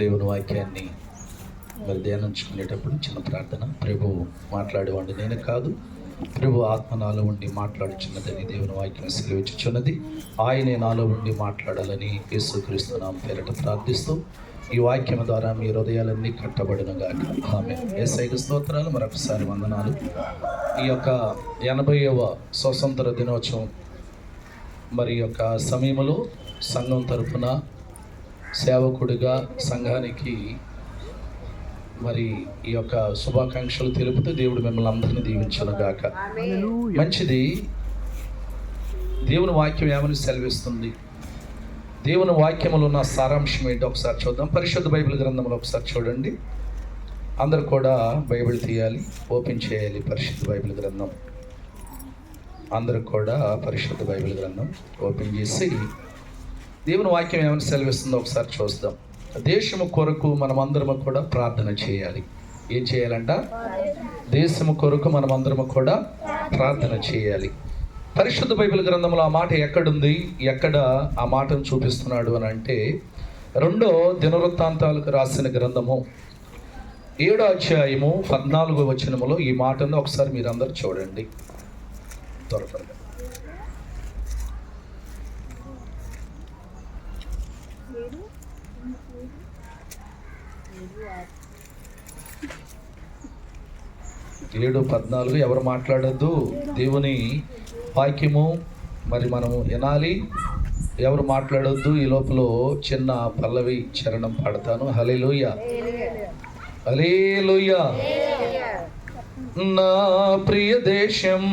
దేవుని వాక్యాన్ని మరి ధ్యానించుకునేటప్పుడు చిన్న ప్రార్థన. ప్రభు మాట్లాడేవాడిని నేను కాదు, ప్రభు ఆత్మ నాలో ఉండి మాట్లాడుచున్నదని దేవుని వాక్యం సెలవిచ్చుచున్నది. ఆయనే నాలో ఉండి మాట్లాడాలని యేసుక్రీస్తు నామమున పేరట ప్రార్థిస్తూ ఈ వాక్యం ద్వారా మీ హృదయాలన్నీ కట్టబడును గాక. ఆమేన్. యేసయ్యకు స్తోత్రాలు. మరొకసారి వందనాలు. ఈ యొక్క 80వ స్వతంత్ర దినోత్సవం మరి యొక్క సమయంలో సంఘం తరఫున సేవకుడిగా సంఘానికి మరి ఈ యొక్క శుభాకాంక్షలు తెలుపుతూ దేవుడు మిమ్మల్ని అందరినీ దీవించను గాక. మంచిది. దేవుని వాక్యం ఏమని సెలవిస్తుంది? దేవుని వాక్యములో ఉన్న సారాంశం ఏంటో ఒకసారి చూద్దాం. పరిశుద్ధ బైబిల్ గ్రంథంలో ఒకసారి చూడండి. అందరూ కూడా బైబిల్ తీయాలి, ఓపెన్ చేయాలి. పరిశుద్ధ బైబిల్ గ్రంథం అందరూ కూడా పరిశుద్ధ బైబిల్ గ్రంథం ఓపెన్ చేసి దేవుని వాక్యం ఏమని సెలవిస్తుందో ఒకసారి చూద్దాం. దేశము కొరకు మనమందరము కూడా ప్రార్థన చేయాలి. ఏం చేయాలంట? దేశము కొరకు మనమందరము కూడా ప్రార్థన చేయాలి. పరిశుద్ధ బైబిల్ గ్రంథంలో ఆ మాట ఎక్కడుంది, ఎక్కడ ఆ మాటను చూపిస్తున్నాడు అని అంటే 2వ దినవృత్తాంతాలకు రాసిన గ్రంథము 7వ అధ్యాయము 14వ వచనములో ఈ మాటను ఒకసారి మీరు అందరూ చూడండి త్వరగా. 7:14 ఎవరు మాట్లాడద్దు, దేవుని వాక్యము మరి మనము వినాలి. ఎవరు మాట్లాడొద్దు. ఈ లోపల చిన్న పల్లవి చరణం పాడతాను. హల్లెలూయా, హల్లెలూయా. నా ప్రియ దేశం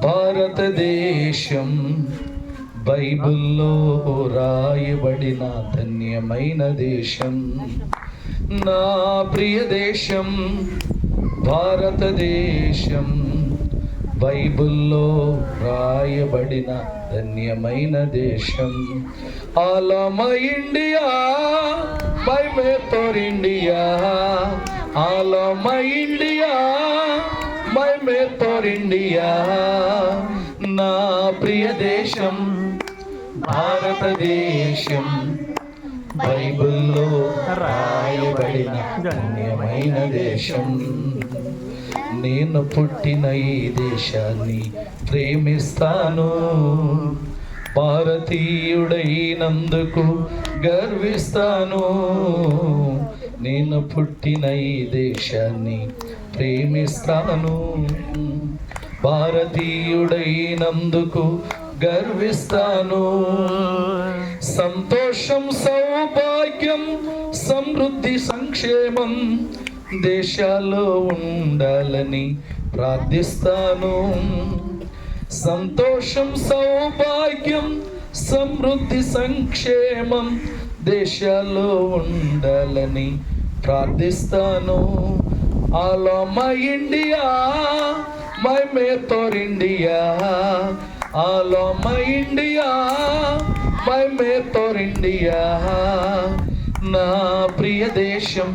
భారతదేశం, బైబిల్లో రాయబడిన ధన్యమైన దేశం. నా ప్రియ దేశం భారతదేశం, బైబిల్లో రాయబడిన ధన్యమైన దేశం. ఆలమ ఇండియా, బై మే తోర్ ఇండియా. ఆలమ ఇండియా, బై మే తోర్ ఇండియా. నా ప్రియ దేశం భారతదేశం, బైబిల్లో రాయబడిన ధన్యమైన దేశం. నేను పుట్టిన ఈ దేశాన్ని ప్రేమిస్తాను, భారతీయుడైనందుకు గర్విస్తాను. నేను పుట్టిన ఈ దేశాన్ని ప్రేమిస్తాను, భారతీయుడైనందుకు గర్విస్తాను. సంతోషం, సౌభాగ్యం, సమృద్ధి, సంక్షేమం దేశాల్లో ఉండాలని ప్రార్థిస్తాను. సంతోషం, సౌభాగ్యం, సమృద్ధి, సంక్షేమం దేశాల్లో ఉండాలని ప్రార్థిస్తాను. ఆలో మై ఇండియా, మై మే తోర్ ఇండియా. ఆలో మై ఇండియా, మై మే తోర్ ఇండియా. నా ప్రియ దేశం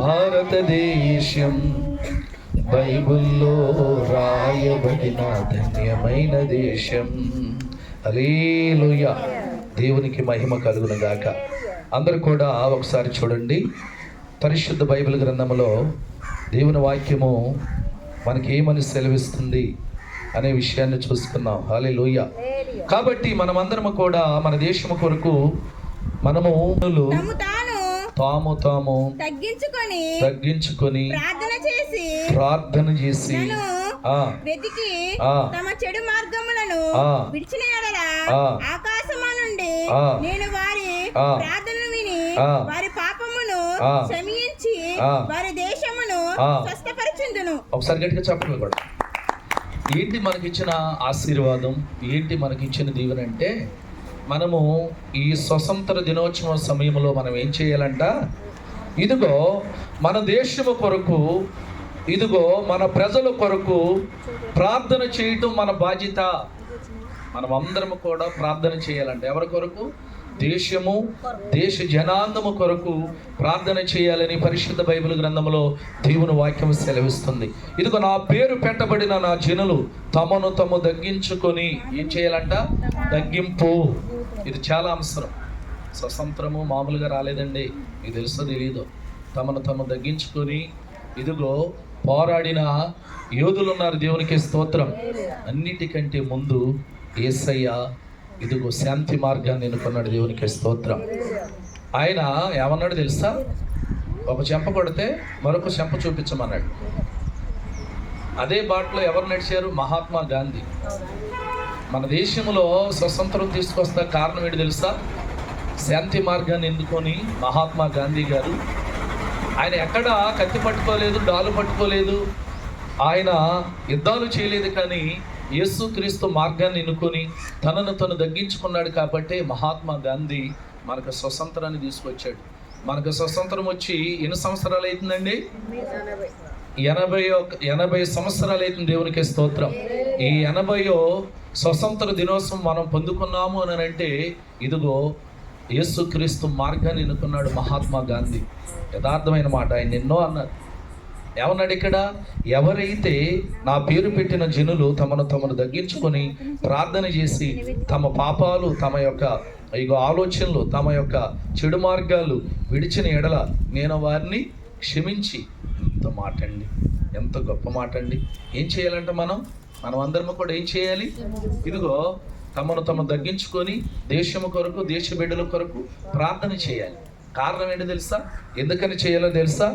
భారతదేశం, బైబిల్లో రాయబడిన ధన్యమైన దేశం. హల్లెలూయా. దేవునికి మహిమ కలుగును గాక. అందరూ కూడా ఒకసారి చూడండి. పరిశుద్ధ బైబిల్ గ్రంథంలో దేవుని వాక్యము మనకి ఏమని సెలవిస్తుంది అనే విషయాన్ని చూసుకున్నాం. హల్లెలూయా. కాబట్టి మనమందరము కూడా మన దేశము కొరకు మనము తాము తగ్గించుకొని ప్రార్థన చేసి వెతికి తమ చెడు మార్గములను విడిచిన యెడల ఆకాశము నుండి నేను వారి ప్రార్థనను విని వారి పాపమును క్షమించి వారి దేశమును స్వస్థపరచుదును. ఒకసారి గట్టిగా చెప్పండి కూడా. ఏంటి మనకిచ్చిన ఆశీర్వాదం, ఏంటి మనకిచ్చిన దీవెన అంటే, మనము ఈ స్వతంత్ర దినోత్సవం సమయంలో మనం ఏం చేయాలంట? ఇదిగో మన దేశము కొరకు, ఇదిగో మన ప్రజల కొరకు ప్రార్థన చేయటం మన బాధ్యత. మనం అందరము కూడా ప్రార్థన చేయాలంట. ఎవరి కొరకు? దేశము, దేశ జనాంగము కొరకు ప్రార్థన చేయాలని పరిశుద్ధ బైబిల్ గ్రంథంలో దేవుని వాక్యం సెలవిస్తుంది. ఇదిగో నా పేరు పెట్టబడిన నా జనులు తమను తాము తగ్గించుకొని ఏం చేయాలంట? తగ్గింపు. ఇది చాలా అవసరం. స్వతంత్రము మామూలుగా రాలేదండి. మీకు తెలుసో తెలీదు. తమను తాము తగ్గించుకొని ఇదిగో పోరాడిన యోధులు ఉన్నారు. దేవునికి స్తోత్రం. అన్నిటికంటే ముందు యేసయ్య ఇదిగో శాంతి మార్గాన్ని ఎన్నుకున్నాడు. దేవునికి స్తోత్రం. ఆయన ఏమన్నాడు తెలుసా? ఒక చెంప కొడితే మరొక చెంప చూపించమన్నాడు. అదే బాటలో ఎవరు నడిచారు? మహాత్మా గాంధీ. మన దేశంలో స్వతంత్రం తీసుకొస్తా కారణం ఏంటి తెలుసా? శాంతి మార్గాన్ని ఎన్నుకొని మహాత్మా గాంధీ గారు. ఆయన ఎక్కడ కత్తి పట్టుకోలేదు, డాలు పట్టుకోలేదు, ఆయన యుద్ధాలు చేయలేదు. కానీ యేసుక్రీస్తు మార్గాన్ని ఎన్నుకొని తనను తను తగ్గించుకున్నాడు. కాబట్టి మహాత్మా గాంధీ మనకు స్వతంత్రాన్ని తీసుకొచ్చాడు. మనకు స్వతంత్రం వచ్చి ఎన్ని సంవత్సరాలు అవుతుందండి? 80 సంవత్సరాలు అవుతుంది. దేవునికి స్తోత్రం. ఈ 80వ స్వతంత్ర దినోత్సవం మనం పొందుకున్నాము అని అంటే ఇదిగో యేసుక్రీస్తు మార్గాన్ని ఎన్నుకున్నాడు మహాత్మా గాంధీ. యథార్థమైన మాట. ఆయన ఎన్నో అన్నారు. ఏమన్నాడు ఇక్కడ? ఎవరైతే నా పేరు పెట్టిన జనులు తమను తగ్గించుకొని ప్రార్థన చేసి తమ పాపాలు, తమ యొక్క ఆలోచనలు, తమ యొక్క చెడు మార్గాలు విడిచిన ఎడల నేను వారిని క్షమించి. ఎంత మాట అండి, ఎంత గొప్ప మాట అండి. ఏం చేయాలంటే మనం అందరము కూడా ఏం చేయాలి? ఇదిగో తమను తగ్గించుకొని దేశము కొరకు, దేశ బిడ్డల కొరకు ప్రార్థన చేయాలి. కారణం ఏంటో తెలుసా? ఎందుకని చేయాలో తెలుసా?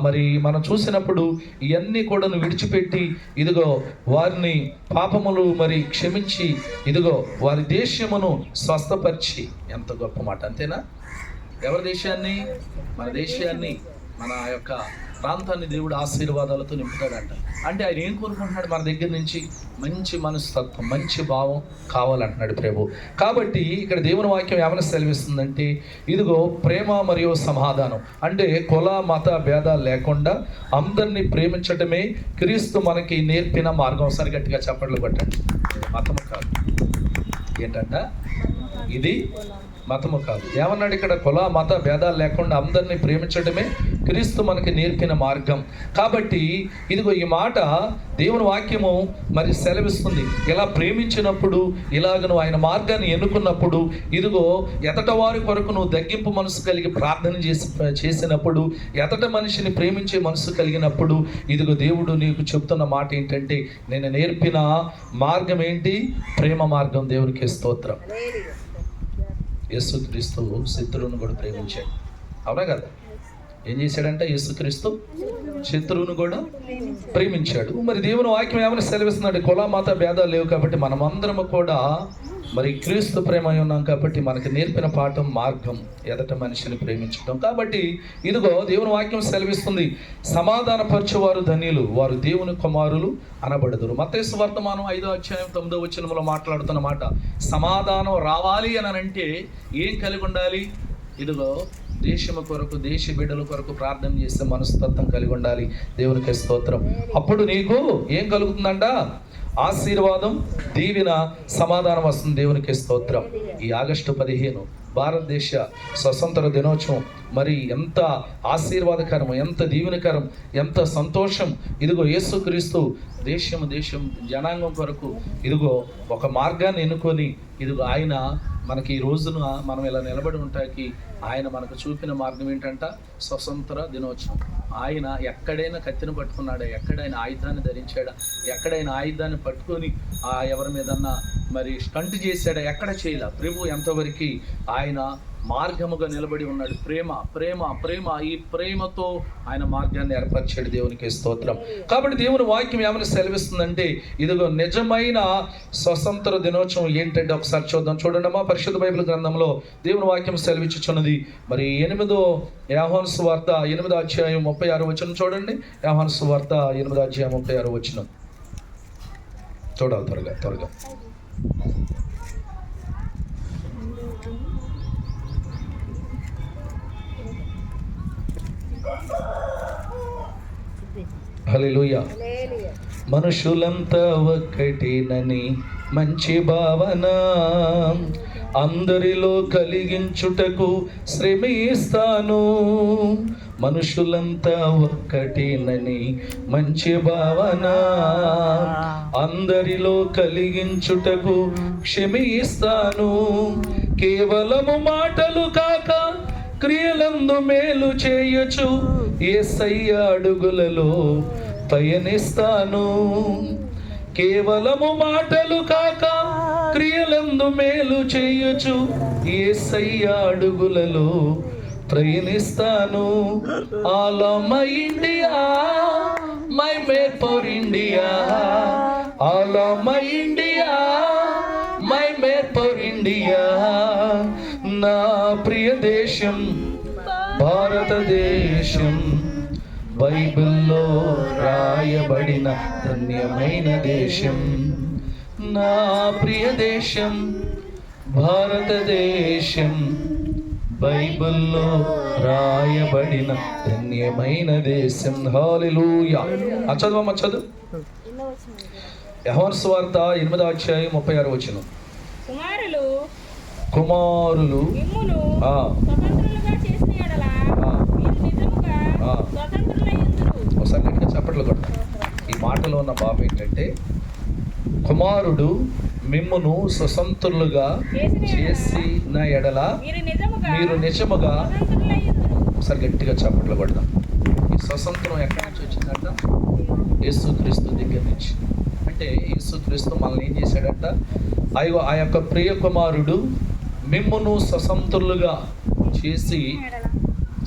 మరి మనం చూసినప్పుడు ఇవన్నీ కూడా విడిచిపెట్టి ఇదిగో వారిని పాపములు మరి క్షమించి ఇదిగో వారి దేశమును స్వస్థపరిచి. ఎంత గొప్ప మాట. అంతేనా? ఎవరి దేశాన్ని? మన దేశాన్ని, మన యొక్క ప్రాంతాన్ని దేవుడు ఆశీర్వాదాలతో నింపుతాడంట. అంటే ఆయన ఏం కోరుకుంటున్నాడు? మన దగ్గర నుంచి మంచి మనస్తత్వం, మంచి భావం కావాలంటున్నాడు ప్రభు. కాబట్టి ఇక్కడ దేవుని వాక్యం ఏమైనా సెలవిస్తుందంటే ఇదిగో ప్రేమ మరియు సమాధానం. అంటే కుల మత భేదాలు లేకుండా అందరినీ ప్రేమించటమే క్రీస్తు మనకి నేర్పిన మార్గం. ఒకసారి గట్టిగా చప్పట్లు కొట్టండి. మతము కాదు. ఏంటంట? ఇది మతము కాదు. ఏమన్నాడు ఇక్కడ? కుల మత భేదాలు లేకుండా అందరినీ ప్రేమించడమే క్రీస్తు మనకి నేర్పిన మార్గం. కాబట్టి ఇదిగో ఈ మాట దేవుని వాక్యము మరి సెలవిస్తుంది. ఇలా ప్రేమించినప్పుడు, ఇలాగ నువ్వు ఆయన మార్గాన్ని ఎన్నుకున్నప్పుడు, ఇదిగో ఎదట వారి కొరకు నువ్వు తగ్గింపు మనసు కలిగి ప్రార్థన చేసినప్పుడు, ఎదట మనిషిని ప్రేమించే మనసు కలిగినప్పుడు, ఇదిగో దేవుడు నీకు చెప్తున్న మాట ఏంటంటే నేను నేర్పిన మార్గం ఏంటి? ప్రేమ మార్గం. దేవునికి స్తోత్రం. యేసుక్రీస్తు శత్రువును కూడా ప్రేమించాడు. అవునా కదా? ఏం చేశాడంటే యేసుక్రీస్తు శత్రువును కూడా ప్రేమించాడు. మరి దేవుని వాక్యం ఏమైనా సెలవిస్తున్నాడు? కుల మత భేదాలు లేవు కాబట్టి మనమందరము కూడా మరి క్రీస్తు ప్రేమ ఉన్నాం. కాబట్టి మనకి నేర్పిన పాఠం మార్గం ఎదట మనిషిని ప్రేమించడం. కాబట్టి ఇదిగో దేవుని వాక్యం సెలవిస్తుంది, సమాధానపరచువారు ధన్యులు, వారు దేవుని కుమారులు అనబడదురు. మత్తయి సువార్త 5:9 మాట్లాడుతున్న మాట. సమాధానం రావాలి అని అంటే ఏం కలిగి ఉండాలి? ఇదిగో దేశము కొరకు, దేశ బిడ్డల కొరకు ప్రార్థన చేసే మనస్తత్వం కలిగి ఉండాలి. దేవునికి స్తోత్రం. అప్పుడు నీకు ఏం కలుగుతుందంట? ఆశీర్వాదం, దీవెన, సమాధానం వస్తుంది. దేవునికి స్తోత్రం. ఈ ఆగస్టు 15 భారతదేశ స్వతంత్ర దినోత్సవం మరి ఎంత ఆశీర్వాదకరం, ఎంత దీవెనకరం, ఎంత సంతోషం. ఇదిగో యేసుక్రీస్తు దేశం జనాంగం కొరకు ఇదిగో ఒక మార్గాన్ని ఎన్నుకొని ఇదిగో ఆయన మనకి ఈ రోజున మనం ఇలా నిలబడి ఉంటాకి ఆయన మనకు చూపిన మార్గం ఏంటంట? స్వతంత్ర దినోత్సవం. ఆయన ఎక్కడైనా కత్తిని పట్టుకున్నాడా? ఎక్కడైనా ఆయుధాన్ని ధరించాడా? ఎక్కడైనా ఆయుధాన్ని పట్టుకొని ఎవరి మీదన్నా మరి స్టంట్ చేశాడా? ఎక్కడ చేయలే. ప్రభు ఎంతవరకు ఆయన మార్గముగా నిలబడి ఉన్నాడు. ప్రేమ ప్రేమ ప్రేమ. ఈ ప్రేమతో ఆయన మార్గాన్ని ఏర్పరిచాడు. దేవునికి స్తోత్రం. కాబట్టి దేవుని వాక్యం ఏమైనా సెలవిస్తుందంటే ఇదిగో నిజమైన స్వతంత్ర దినోత్సవం ఏంటంటే ఒకసారి చూద్దాం. చూడండి పరిశుద్ధ బైబిల్ గ్రంథంలో దేవుని వాక్యం సెలవిచ్చుచున్నది. మరి 8వ యోహాను సువార్త 8వ అధ్యాయం 36వ వచనం చూడండి. యోహాను సువార్త 8వ అధ్యాయం 36వ వచనం చూడాలి. త్వరగా హల్లెలూయా. మనుషులంతా ఒక్కటేనని మంచి భావన అందరిలో కలిగించుటకు శ్రమిస్తాను. మనుషులంతా ఒక్కటేనని మంచి భావన అందరిలో కలిగించుటకు క్షమిస్తాను. కేవలము మాటలు కాక క్రియలందు మేలు చేయొచ్చు యేసయ్య అడుగులలో పయనిస్తాను. కేవలము మాటలు కాక క్రియలందు మేలు చేయొచ్చు యేసయ్య అడుగులలో ప్రయాణిస్తాను. All of my India, my made for India. All of my India, my made for India. నా ప్రియ దేశం భారతదేశం, బైబిల్లో రాయబడిన ధన్యమైన దేశం. నా ప్రియ దేశం భారతదేశం, బైబిల్లో రాయబడిన ధన్యమైన దేశం. హల్లెలూయా. చదువు చదువు. యోహాను సువార్త 8వ అధ్యాయం 36వ వచనం. కుమారులు మిమ్మును స్వతంత్రులుగా చేసిన యెడల మీరు నిజముగా స్వతంత్రులయ్యుందురు. ఒకసారి గట్టిగా చప్పట్లు కొడతాం. ఈ మాటలో ఉన్న భావం ఏంటంటే, కుమారుడు మిమ్మును స్వతంత్రులుగా చేసిన ఎడల మీరు నిజముగా. ఒకసారి గట్టిగా చప్పట్లు కొడదాం. ఈ స్వతంత్రం ఎక్కడి నుంచి వచ్చిందంట? యేసుక్రీస్తు దగ్గర నుంచి. అంటే యేసుక్రీస్తు మనల్ని ఏం చేశాడంట? ఆ యొక్క ప్రియ కుమారుడు మిమ్మును స్వతంత్రులుగా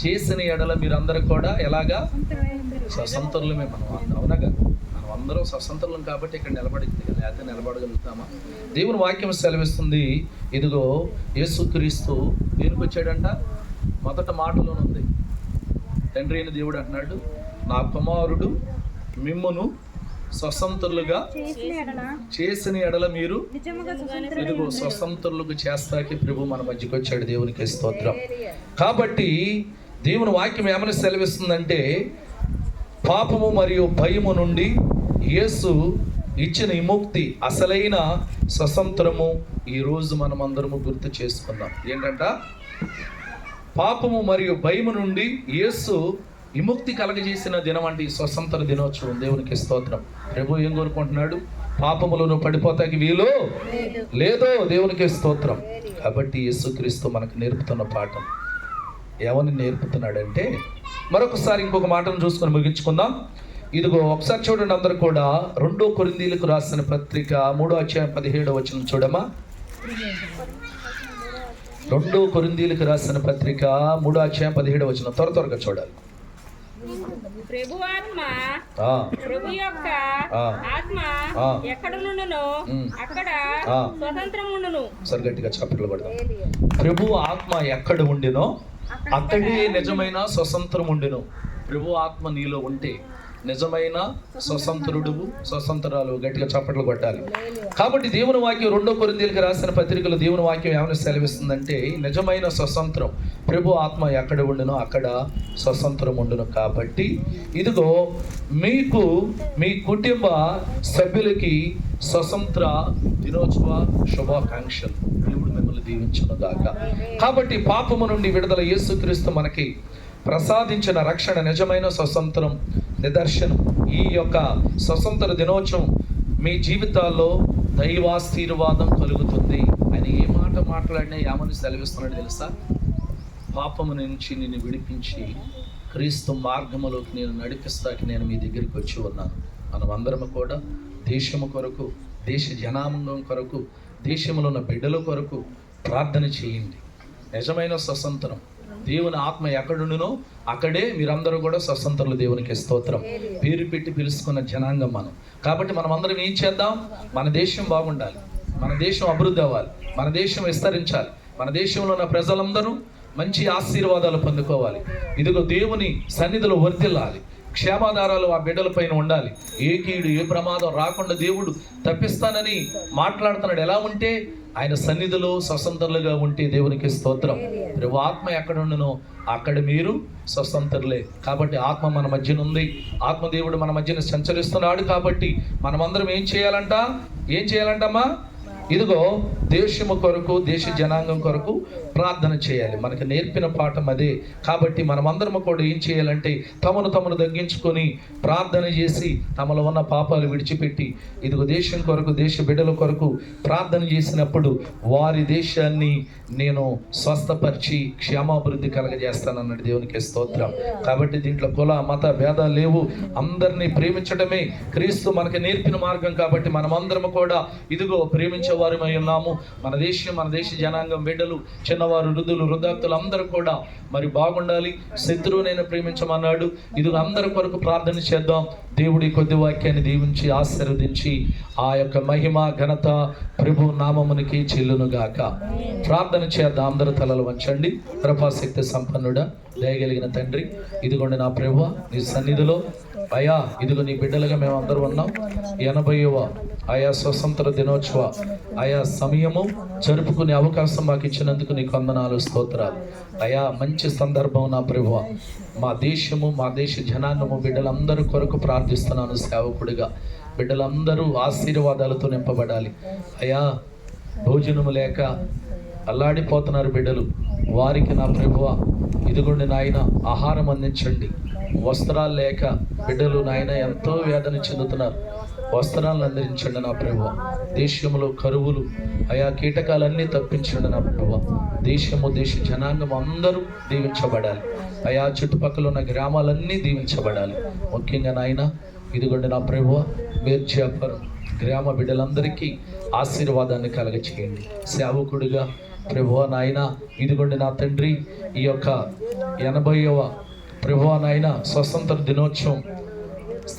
చేసిన ఎడల మీరందరూ కూడా ఎలాగా స్వతంత్రులమే. మనం అవునగా మనం అందరం స్వతంత్రులం కాబట్టి ఇక్కడ నిలబడింది, లేకపోతే నిలబడగలుగుతామా? దేవుని వాక్యం సెలవిస్తుంది. ఇదిగో యేసుక్రీస్తు దేనికి వచ్చాడంట? మొదట మాటలోనుంది, తండ్రి అయిన దేవుడు అంటున్నాడు, నా కుమారుడు మిమ్మును స్వతంత్రులుగా చేసిన ఎడల మీరు ఇదిగో స్వతంత్రులకు చేస్తాకి ప్రభు మన మధ్యకి వచ్చాడు. దేవునికి స్తోత్రం. కాబట్టి దేవుని వాక్యం ఏమని సెలవిస్తుందంటే, పాపము మరియు భయము నుండి యేసు ఇచ్చిన విముక్తి, అసలైన స్వతంత్రము ఈరోజు మనం అందరము గుర్తు చేసుకుందాం. ఏంటంట? పాపము మరియు భయము నుండి యేసు విముక్తి కలగజేసిన దినం అంటే ఈ స్వతంత్ర దినోత్సవం. దేవునికి స్తోత్రం. ప్రభు ఏం కోరుకుంటున్నాడు? పాపములను పడిపోతాకి వీలు లేదో. దేవునికి స్తోత్రం. కాబట్టి యేసుక్రీస్తు మనకు నేర్పుతున్న పాఠం ఏమని నేర్పుతున్నాడంటే, మరొకసారి ఇంకొక మాటను చూసుకొని ముగించుకుందాం. ఇదిగో ఒకసారి చూడండి అందరూ కూడా. 2 కొరింథీయులకు రాసిన పత్రిక 3వ అధ్యాయం 17వ వచనం చూడమా. 2 కొరింథీయులకు రాసిన పత్రిక 3వ అధ్యాయం 17వ వచనం. త్వరగా చూడాలి. ప్రభు యొక్క ఆత్మ ఎక్కడ నుండునో అక్కడ స్వతంత్రం ఉండును. సరి గట్టిగా చప్పట్లు కొడదాం. ప్రభు ఆత్మ ఎక్కడ ఉండినో అక్కడే నిజమైన స్వతంత్రం ఉండిను. ప్రభు ఆత్మ నీలో ఉంటే నిజమైన స్వతంత్రాలు. గట్టిగా చప్పట్లు కొట్టాలి. కాబట్టి దేవుని వాక్యం 2 కొరింథీయులకు రాసిన పత్రికలో దేవుని వాక్యం ఏమైనా సెలవిస్తుందంటే, నిజమైన స్వతంత్రం ప్రభు ఆత్మ ఎక్కడ ఉండునో అక్కడ స్వతంత్రం ఉండును. కాబట్టి ఇదిగో మీకు మీ కుటుంబ సభ్యులకి స్వతంత్ర దినోత్సవ శుభాకాంక్షలు. దేవుడు మిమ్మల్ని దీవించును గాక. కాబట్టి పాపము నుండి విడుదల యేసుక్రీస్తు మనకి ప్రసాదించిన రక్షణ నిజమైన స్వతంత్రం నిదర్శనం. ఈ యొక్క స్వతంత్ర దినోత్సవం మీ జీవితాల్లో దైవాశీర్వాదం కలుగుతుంది. ఆయన ఏ మాట మాట్లాడినా ఏమని సెలవిస్తున్నాడు తెలుసా? పాపము నుంచి నిన్ను విడిపించి క్రీస్తు మార్గములోకి నేను నడిపిస్తాకి నేను మీ దగ్గరికి వచ్చి ఉన్నాను. మనం అందరము కూడా దేశము కొరకు, దేశ జనాంగం కొరకు, దేశంలో ఉన్న బిడ్డల కొరకు ప్రార్థన చేయండి. నిజమైన స్వతంత్రం దేవుని ఆత్మ ఎక్కడుండునో అక్కడే మీరందరూ కూడా స్వతంత్రులు. దేవునికి స్తోత్రం. పేరు పెట్టి పిలుచుకున్న జనాంగం మనం. కాబట్టి మనం అందరం ఏం చేద్దాం? మన దేశం బాగుండాలి, మన దేశం అభివృద్ధి అవ్వాలి, మన దేశం విస్తరించాలి, మన దేశంలో ఉన్న ప్రజలందరూ మంచి ఆశీర్వాదాలు పొందుకోవాలి. ఇదిగో దేవుని సన్నిధిలో వర్ధిల్లాలి. క్షేమాధారాలు ఆ బిడ్డల పైన ఉండాలి. ఏ కీడు ఏ ప్రమాదం రాకుండా దేవుడు తప్పిస్తానని మాట్లాడుతున్నాడు. ఎలా ఉంటే ఆయన సన్నిధిలో స్వతంత్రులుగా ఉంటే. దేవునికి స్తోత్రం. ప్రభు ఆత్మ ఎక్కడ ఉండునో అక్కడ మీరు స్వతంత్రులే. కాబట్టి ఆత్మ మన మధ్యన ఉంది. ఆత్మదేవుడు మన మధ్యన సంచరిస్తున్నాడు. కాబట్టి మనమందరం ఏం చేయాలంటమ్మా? ఇదిగో దేశము కొరకు, దేశ జనాంగం కొరకు ప్రార్థన చేయాలి. మనకు నేర్పిన పాఠం అదే. కాబట్టి మనమందరము కూడా ఏం చేయాలంటే తమను తగ్గించుకొని ప్రార్థన చేసి తమలో ఉన్న పాపాలు విడిచిపెట్టి ఇదిగో దేశం కొరకు, దేశ బిడ్డల కొరకు ప్రార్థన చేసినప్పుడు వారి దేశాన్ని నేను స్వస్థపరిచి క్షేమాభివృద్ధి కలగజేస్తానన్నాడు. దేవునికి స్తోత్రం. కాబట్టి దీంట్లో కుల మత భేదాలు లేవు. అందరినీ ప్రేమించడమే క్రీస్తు మనకి నేర్పిన మార్గం. కాబట్టి మనమందరము కూడా ఇదిగో ప్రేమించే వారమై ఉన్నాము. మన దేశం, మన దేశ జనాంగం బిడ్డలు, చిన్నవారు, వృద్ధులు, వృద్ధాప్తులు అందరూ కూడా మరి బాగుండాలి. శత్రువునైనా ప్రేమించమన్నాడు. ఇదిగో అందరి కొరకు ప్రార్థన చేద్దాం. దేవుడి కొద్ది వాక్యాన్ని దీవించి ఆశీర్వదించి ఆ యొక్క మహిమ ఘనత ప్రభు నామమునికి చెల్లునుగాక. ప్రార్థన చేద్దాం. అందరూ తలలు వంచండి. కృపాశక్తి సంపన్నుడా, దయగలిగిన తండ్రి, ఇదిగోండి నా ప్రభువా నీ సన్నిధిలో అయా ఇదిగో నీ బిడ్డలుగా మేము అందరూ ఉన్నాం. 80వ ఆయా స్వతంత్ర దినోత్సవ ఆయా సమయము జరుపుకునే అవకాశం మాకు ఇచ్చినందుకు నీకు వందనాలు, స్తోత్రాలు. అయా మంచి సందర్భం నా ప్రభువా. మా దేశము, మా దేశ జనాంగము బిడ్డలందరూ కొరకు ప్రార్థిస్తున్నాను. సేవకుడిగా బిడ్డలందరూ ఆశీర్వాదాలతో నింపబడాలి. అయా భోజనము లేక అల్లాడిపోతున్నారు బిడ్డలు. వారికి నా ప్రభువా ఇదిగోండి నాయన ఆహారం అందించండి. వస్త్రాలు లేక బిడ్డలు నాయన ఎంతో వేదన చెందుతున్నారు. వస్త్రాలను అందించండి నా ప్రభువా. దేశంలో కరువులు ఆయా కీటకాలన్నీ తప్పించండి నా ప్రభువా. దేశము, దేశ జనాంగం అందరూ దీవించబడాలి. ఆయా చుట్టుపక్కల ఉన్న గ్రామాలన్నీ దీవించబడాలి. ముఖ్యంగా నాయన ఇదిగోండి నా ప్రభువా మీర్జాపురం గ్రామ బిడ్డలందరికీ ఆశీర్వాదాన్ని కలగచేయండి. సేవకుడిగా ప్రభువా నాయన ఇదిగోండి నా తండ్రి ఈ యొక్క 80వ ప్రభువా నాయన స్వతంత్ర దినోత్సవం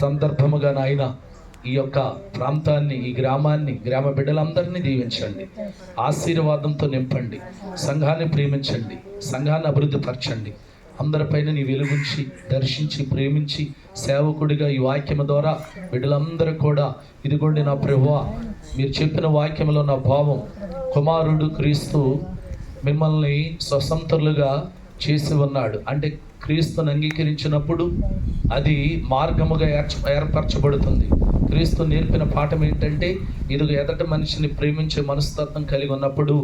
సందర్భముగా నాయన ఈ యొక్క ప్రాంతాన్ని, ఈ గ్రామాన్ని, గ్రామ బిడ్డలందరినీ దీవించండి. ఆశీర్వాదంతో నింపండి. సంఘాన్ని ప్రేమించండి. సంఘాన్ని అభివృద్ధి పరచండి. అందరిపైన నీ వెలుగుంచి దర్శించి ప్రేమించి సేవకుడిగా ఈ వాక్యము ద్వారా బిడ్డలందరూ కూడా ఇదిగోండి నా ప్రభువా మీరు చెప్పిన వాక్యంలో నా భావం కుమారుడు క్రీస్తు మిమ్మల్ని స్వతంత్రులుగా చేసి ఉన్నాడు. అంటే క్రీస్తుని అంగీకరించినప్పుడు అది మార్గముగా ఏర్పరచబడుతుంది. క్రీస్తు నేర్పిన పాఠం ఏంటంటే ఇదిగో ఎదట మనిషిని ప్రేమించే మనస్తత్వం కలిగి ఉన్నప్పుడు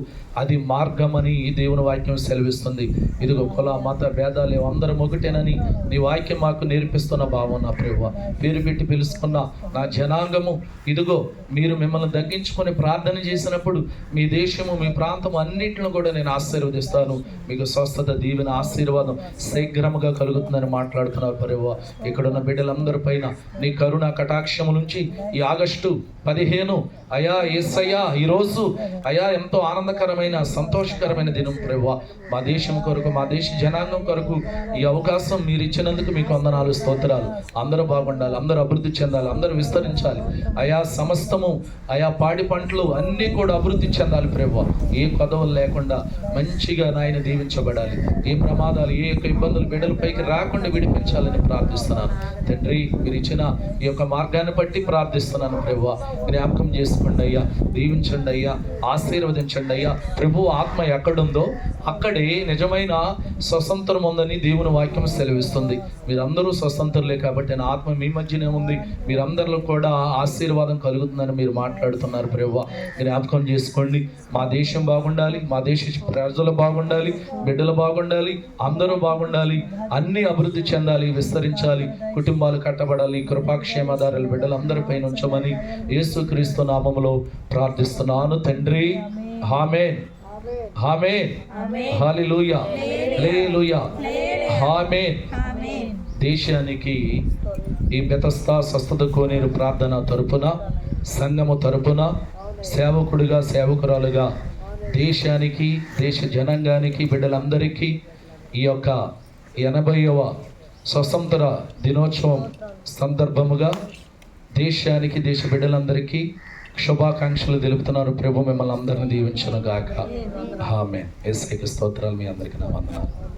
అది మార్గం అని దేవుని వాక్యం సెలవిస్తుంది. ఇదిగో కుల మత భేదాలు అందరం ఒకటేనని నీ వాక్యం మాకు నేర్పిస్తున్న భావం నా ప్రభువా. పేరు పెట్టి పిలుచుకున్న నా జనాంగము ఇదిగో మీరు మిమ్మల్ని తగ్గించుకొని ప్రార్థన చేసినప్పుడు మీ దేశము, మీ ప్రాంతం అన్నింటిని కూడా నేను ఆశీర్వదిస్తాను. మీకు స్వస్థత, దీవెన, ఆశీర్వాదం శీఘ్రముగా కలుగుతుందని మాట్లాడుతున్నారు ప్రభువా. ఇక్కడున్న బిడ్డలందరి పైన నీ కరుణ కటాక్షము నుంచి ఈ ఆగస్టు 15 అయా యేసయ్యా ఈరోజు అయా ఎంతో ఆనందకరమైన, సంతోషకరమైన దినం ప్రభువా. మా దేశం కొరకు, మా దేశ జనాంగం కొరకు ఈ అవకాశం మీరు ఇచ్చినందుకు మీకు వందనాలు, స్తోత్రాలు. అందరూ బాగుండాలి, అందరూ అభివృద్ధి చెందాలి, అందరూ విస్తరించాలి. అయా సమస్తము ఆయా పాడి పంటలు అన్నీ కూడా అభివృద్ధి చెందాలి ప్రభువా. ఏ కొదవలు లేకుండా మంచిగా నాయన దీవించబడాలి. ఏ ప్రమాదాలు, ఏ యొక్క ఇబ్బందులు బిడ్డల పైకి రాకుండా విడిపించాలని ప్రార్థిస్తున్నాను తండ్రి. మీరు ఇచ్చిన ఈ యొక్క మార్గాన్ని బట్టి ప్రార్థిస్తున్నాను ప్రభువా. జ్ఞాపకం చేసుకోండి అయ్యా, దీవించండి అయ్యా, ఆశీర్వదించండి అయ్యా. ప్రభు ఆత్మ ఎక్కడుందో అక్కడే నిజమైన స్వతంత్రం ఉందని దేవుని వాక్యం సెలవిస్తుంది. మీరందరూ స్వతంత్రులే కాబట్టి నా ఆత్మ మీ మధ్యనే ఉంది. మీరందరిలో కూడా ఆశీర్వాదం కలుగుతుందని మీరు మాట్లాడుతున్నారు ప్రభువా. జ్ఞాపకం చేసుకోండి. మా దేశం బాగుండాలి, మా దేశ ప్రజలు బాగుండాలి, బిడ్డలు బాగుండాలి, అందరూ బాగుండాలి, అన్నీ అభివృద్ధి చెందాలి, విస్తరించాలి, కుటుంబాలు కట్టబడాలి. కృపాక్షేమదారులు బిడ్డలందరిపైన ఉంచమని యేసుక్రీస్తు నామములో ప్రార్థిస్తున్నాను తండ్రి. ఆమేన్, ఆమేన్, హల్లెలూయా, హల్లెలూయా, ఆమేన్. దేశానికి ఈ బెతస్తా స్వస్థత కోనేరు ప్రార్థన తరపున, సంఘము తరపున, సేవకుడిగా, సేవకురాలుగా దేశానికి, దేశ జనాంగానికి, బిడ్డలందరికీ ఈ యొక్క 80వ స్వతంత్ర దినోత్సవం సందర్భముగా దేశానికి, దేశ బిడ్డలందరికీ శుభాకాంక్షలు తెలుపుతున్నారు. ప్రభు మిమ్మల్ని అందరిని దీవించును గాక. ఆమేన్. యేసయ్యకి స్తోత్రాలు. మీ అందరికీ నా వందనాలు.